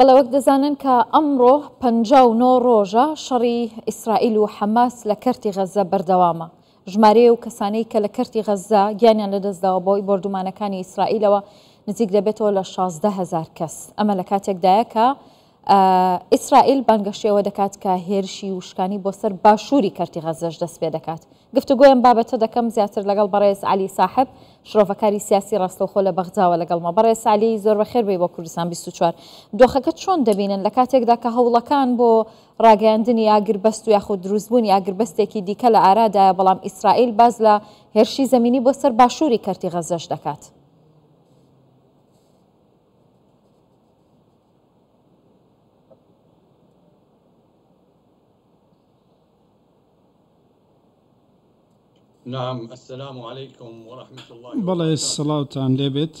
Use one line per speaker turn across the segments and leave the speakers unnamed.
بەڵێ وەک دەزانن کە ئەمڕۆ 59 ڕۆژە شەڕی ئیسرائیل و حەماس لە کەرتی غەزە بەردەوامە. ژمارە و کەسانەی کە لە کەرتی غەزە گیانیان لەدەستداوە بۆی بردومانەکانی ئیسرائیلەوە نزیک دەبێتەوە لە 16,000 کەس. ئەمە لە کاتێکدایە کە ئیسرائیل بانگەشتیەوە دەکات کە هێرشی وشکانی بۆ سەر باشووری کەرتی غەزەش دەست پێ دەکات. گفتوگۆیان بابەتە دەکەم زیاتر لەگەڵ بەڕێز علی ساحب شرۆڤەکاری سیاسی ڕاستەوخۆ لە بەغزاوە لەگەڵمە. بەڕێز علی زۆر بەخێر بێ بۆ کوردستان 24. دۆخەکە چۆن دەبینن لە کاتێکدا کە هەوڵەکان بۆ ڕاگەیاندنی ئاگربەست و یاخود دروستبوونی ئاگربەستێکی دیکە لە ئارادایە، بەڵام ئیسرائیل باز لە هێرشی زەمینی بۆ سەر باشووری کەرتی غەزەش دەکات؟
نعم السلام عليكم ورحمة الله
بەڵێ سڵاوتان لێبێت.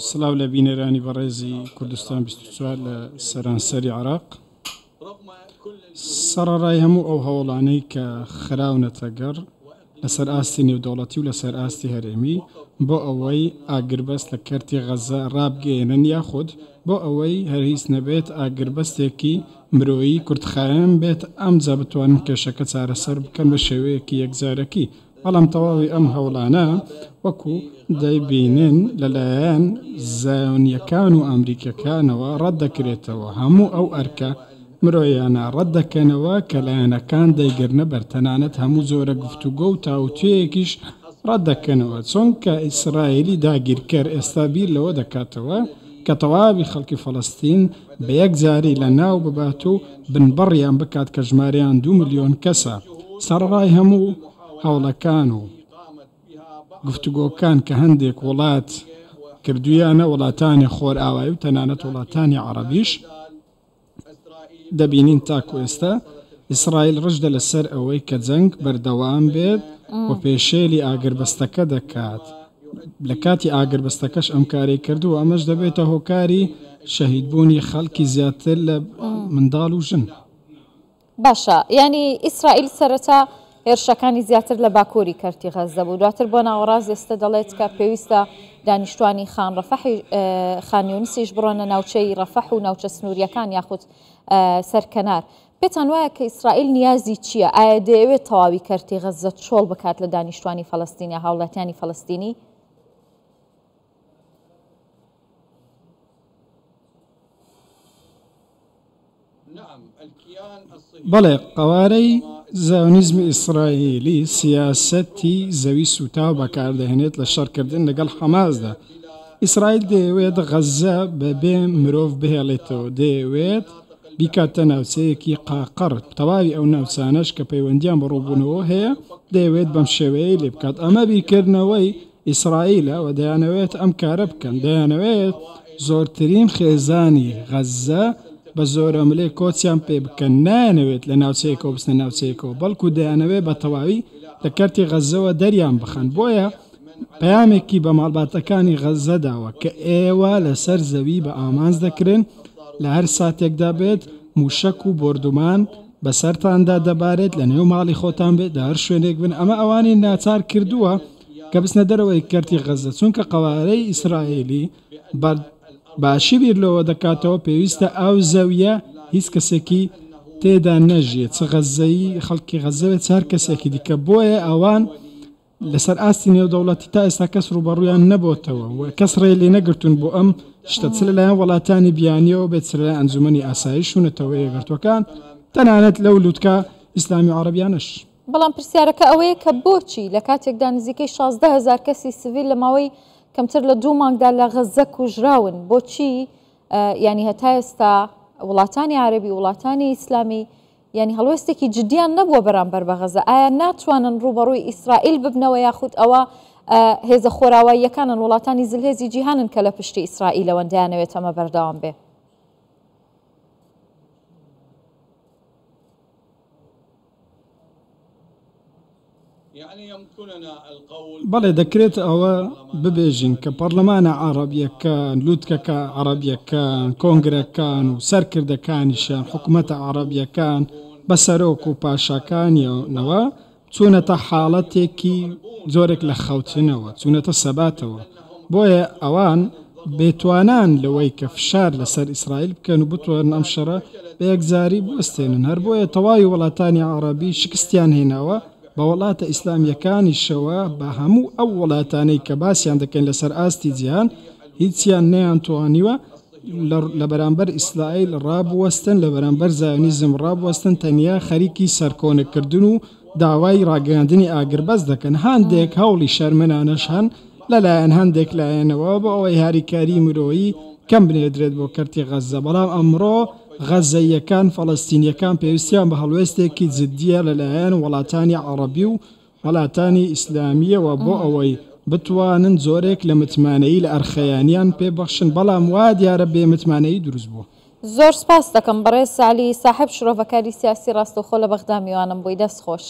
سڵاو لە بینەرانی بەڕێزی کوردستان 24 لە سەرانسەری عێراق. سەرەڕای هەموو ئەو هەوڵانەی کە خراونەتە گەڕ لەسەر ئاستی نێودەوڵەتی و لەسەر ئاستی هەرێمی بۆ ئەوەی ئاگربەست لە کەرتی غەزە ڕابگەێنن، یاخود بۆ ئەوەی هەرگیز نەبێت ئاگربەستێکی مرۆیی کورتخایەن بێت، ئەمجا بتوانن کێشەکە چارەسەر بکەن بە شێوەیەکی یەکجارەکی. بەڵام تەواوی ئەم هەوڵانە وەکو دەیبینن لەلایەن زایۆنیەکان و ئەمریکەکانەوە ڕەت دەکرێتەوە. هەموو ئەو ئەرکە مرۆیانە ڕەت دەکەنەوە کە لایەنەکان دەیگرنە بەرتەنانەت هەموو جۆرە گفتوگۆ و تاوتوەیەکیش ڕەت دەکەنەوە، چونکە ئیسرائیلی داگیرکەر ئێستا بیر لەوە دەکاتەوە کە تەواوی خەڵکی فەڵەستین بە یەک جاری لە ناو ببات و بنبڕیان بکات کە ژمارەیان 2 ملیۆن کەسە. سەرڕای هەموو هەوڵەکان و گفتوگۆکان کە هەندێک وڵات کردویانە، وڵاتانی خۆر ئاوایی و تەنانەت وڵاتانی عەرەبیش، دەبینین تاکو ئێستا ئیسرائیل ڕژدە لەسەر ئەوەی کە جەنگ بەردەوام بێت و پێشێلی ئاگربەستەکە دەکات. لە کاتی ئاگربەستەکەش ئەم کاری کردو و ئەمەش دەبێتە هۆکاری شەهیدبوونی خەڵکی زیاتر لە منداڵ و ژن.
باشە، ینی ئیسرائیل سەرەتا هێرشەکانی زیاتر لە باکووری کەرتی غەزە بوو، دواتر بۆ ناوەڕاز ئێستا دەڵێت کە پێویستە دانیشتوانی خان یونسیش بڕۆنە ناوچەی ڕەفەح و ناوچە سنووریەکان یاخود سەرکەنار. پێتان وایە کە ئیسرائیل نیازی چییە؟ ئایا دەیەوێت تەواوی کەرتی غەزە چۆڵ بکات لە دانیشتوانی فەڵەستینی یا هاوڵاتیانی فەڵەستینی؟
بەڵێ، قوارەی زایۆنیزمی ئیسرائیلی سیاسەتی زەوی سوتاو بەکاردەهێنێت لە شەڕکردن لەگەڵ حەماسدا. ئیسرائیل دەیەوێت غەزە بەبێ مرۆڤ بهێڵێتەوە، دەیەوێت بیکاتە ناوچەیەکی قاقڕ. تەواوی ئەو ناوچانەش کە پەیوەندیان بەڕووبوونەوە هەیە دەیەوێت بەم شێوەیە لێ بکات. ئەمە بیکردنەوەی ئیسرائیلە و دەیانەوێت ئەم کارە بکەن، دەیانەوێت زۆرترین خێزانی غەزە بە زۆرەملێ کۆچیان پێ بکەن، نایەنەوێت لە ناوچەیەکەوە بستە ناوچەیەکەوە، بەڵکو دەیانەوێت بە تەواوی لە کەرتی غەزەوە دەریان بخەن. بۆیە پەیامێکی بە ماڵباتەکانی غەزە داوە کە ئێوە لەسەر زەوی بە ئامانج دەکرێن، لە هەر ساتێکدا بێت موشک و بردومان بەسەرتاندا دەبارێت، لە نێو ماڵی خۆتان بێت، لە هەر شوێنێک بن. ئەمە ئەوانی ناچار کردووە کە بستنە دەرەوەی کەرتی غەزە، چونکە قەوارەی ئیسرائیلی باشی بیر لەوە دەکاتەوە پێویستە ئەو زەویە هیچ کەسێکی تێدا نەژێت، چ غەزەیی خەڵکی غەزەوێت چار کەسێکی دیکە. بۆیە ئەوان لەسەر ئاستی نێودەوڵەتی تا ئێستا کەس ڕوبەڕوویان نەبووتەوە و کەس ڕێ لێ نەگرتون بۆ ئەم شتە، چ لەلایەن وڵاتانی بیانیەوە بێت، چ لەلایەن ئەنجومەنی ئاسایش و نەتەوە یەکگرتوەکان، تەنانەت لەو لووتکە ئیسلامی عەرەبیانش.
بەڵام پرسیارەکە ئەوەیە کە بۆچی لە کاتێکدا نزیکەی 16,000 کەسی سڤیل لە ماوەی کەمتر لە 2 مانگدا لە غەزە کوژراون، بۆچی ینی هەتا ئێستا وڵاتانی عەرەبی وڵاتانی ئیسلامی ینی هەڵوێستێکی جدیان نەبووە بەرامبەر بە غەزە؟ ئایا ناتوانن ڕوبەڕووی ئیسرائیل ببنەوە، یاخود ئەوە هێزە خۆراواییەکانن وڵاتانی زلهێزی جیهانن کە لە پشتی ئیسرائیلەوە دەیانەوێت ئەمە بەردەوام بێ؟
بەڵێ، دەکرێت ئەوە ببێژین کە پەرلەمانە عەرەبیەکان، لووتکەکە عەرەبیەکان، کۆنگرەکان و سەرکردەکانیشان، حکوومەتە عەرەبیەکان بە سەرۆک و پاشاکانیەوە چوونەتە حاڵەتێکی زۆرێک لە خەوتنەوە، چوونەتە سەباتەوە. بۆیە ئەوان بێتوانان لەوەی کە فشار لەسەر ئیسرائیل بکەن و بتوانن ئەم شەڕە بە یەکجاری بوەستێنن. هەر بۆیە تەواوی وڵاتانی عەرەبی شکستیان هێناوە بە وڵاتە ئیسلامیەکانیشەوە بە هەموو ئەو وڵاتانەی کە باسییان دەکەن لەسەر ئاستی جیهان هیچیان نەیانتوانیوە لە بەرامبەر ئیسرائیل ڕابوەستن، لە بەرامبەر زایۆنیزم ڕابوەستن، تەنیا خەریکی سەرکۆنەکردن و داوای ڕاگەاندنی ئاگربەست دەکەن. هەندێک هەوڵی شەرمنانەش هەن لەلایەن هەندێک لایەنەوە بۆ ئەوەی هاریکاری مرۆیی کەم بنێدرێت بۆ کەرتی غەزە، بەڵام ئەمڕۆ غەزەیەکان فەڵەستینیەکان پێویستیان بە هەڵوێستێکی جددیە لەلایەن وڵاتانی عەرەبی و وڵاتانی ئیسلامیەوە بۆ ئەوەی بتوانن زۆرێک لە متمانەیی لە ئەرخەیانیان پێبەخشن، بەڵام وا دیارە بێ متمانەیی دروست بووە.
زۆر سپاس دەکەم بەڕێز سالی ساحب شرۆڤەکاری سیاسی ڕاستەوخۆ لە بەغدا میوانم بۆی دەست خۆش.